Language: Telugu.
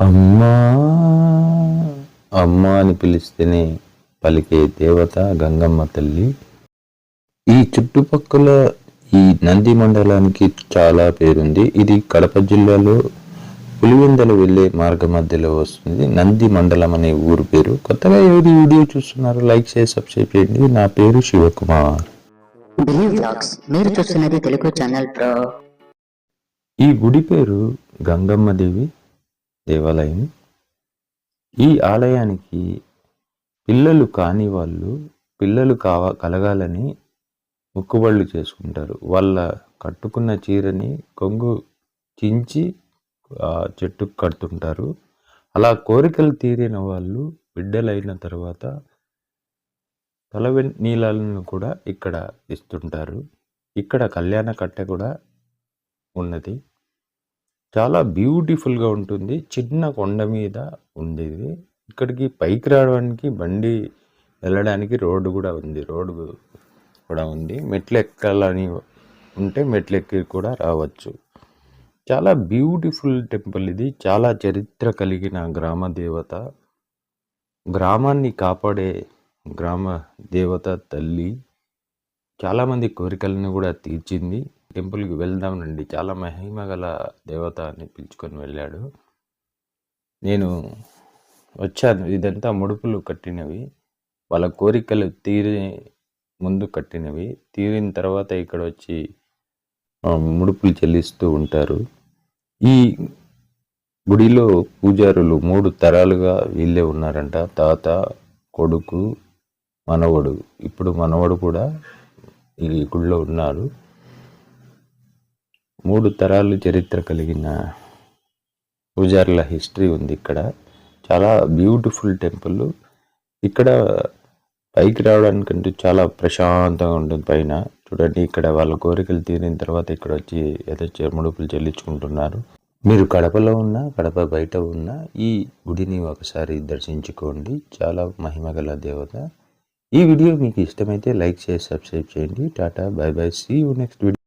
అమ్మా అమ్మ అని పిలిస్తేనే పలికే దేవత గంగమ్మ తల్లి. ఈ చుట్టుపక్కల ఈ నంది మండలానికి చాలా పేరుంది. ఇది కడప జిల్లాలో పులివెందలు వెళ్ళే మార్గ మధ్యలో వస్తుంది. నంది మండలం అనే ఊరు పేరు. కొత్తగా ఎవరి వీడియో చూస్తున్నారు, లైక్ చేసి సబ్స్క్రైబ్ చేయండి. నా పేరు శివకుమార్. మీరు చూస్తున్నది తెలుగు ఛానల్ బ్రో. ఈ గుడి పేరు గంగమ్మ దేవి దేవాలయం. ఈ ఆలయానికి పిల్లలు కాని వాళ్ళు పిల్లలు కలగాలని మొక్కుబళ్ళు చేసుకుంటారు. వాళ్ళ కట్టుకున్న చీరని కొంగు చించి చెట్టుకు కడుతుంటారు. అలా కోరికలు తీరిన వాళ్ళు బిడ్డలైన తర్వాత తల నీళ్ళను కూడా ఇక్కడ ఇస్తుంటారు. ఇక్కడ కళ్యాణ కట్టె కూడా ఉన్నది. చాలా బ్యూటిఫుల్గా ఉంటుంది. చిన్న కొండ మీద ఉండేది. ఇక్కడికి పైకి రావడానికి బండి వెళ్ళడానికి రోడ్డు కూడా ఉంది. మెట్లు ఎక్కాలని ఉంటే మెట్లు ఎక్కి కూడా రావచ్చు. చాలా బ్యూటిఫుల్ టెంపుల్ ఇది. చాలా చరిత్ర కలిగిన గ్రామ దేవత, గ్రామాన్ని కాపాడే గ్రామ దేవత తల్లి. చాలామంది కోరికలను కూడా తీర్చింది. టెంపుల్కి వెళ్దాం రండి. చాలా మహిమ గల దేవత అని పిలుచుకొని వెళ్ళాడు. నేను వచ్చాను. ఇదంతా ముడుపులు కట్టినవి, వాళ్ళ కోరికలు ముందు కట్టినవి. తీరిన తర్వాత ఇక్కడ వచ్చి ముడుపులు చెల్లిస్తూ ఉంటారు. ఈ గుడిలో పూజారులు 3 తరాలుగా వీళ్ళే ఉన్నారంట. తాత, కొడుకు, మనవడు. ఇప్పుడు మనవడు కూడా ఈ గుడిలో ఉన్నారు. 3 తరాలు చరిత్ర కలిగిన పూజారుల హిస్టరీ ఉంది ఇక్కడ. చాలా బ్యూటిఫుల్ టెంపుల్. ఇక్కడ పైకి రావడానికంటూ చాలా ప్రశాంతంగా ఉంటుంది. పైన చూడండి, ఇక్కడ వాళ్ళ కోరికలు తీరిన తర్వాత ఇక్కడ వచ్చి ఏదో ముడుపులు చెల్లించుకుంటున్నారు. మీరు కడపలో ఉన్నా, కడప బయట ఉన్నా ఈ గుడిని ఒకసారి దర్శించుకోండి. చాలా మహిమగల దేవత. ఈ వీడియో మీకు ఇష్టమైతే లైక్ చేసి సబ్స్క్రైబ్ చేయండి. టాటా, bye bye, see you next video.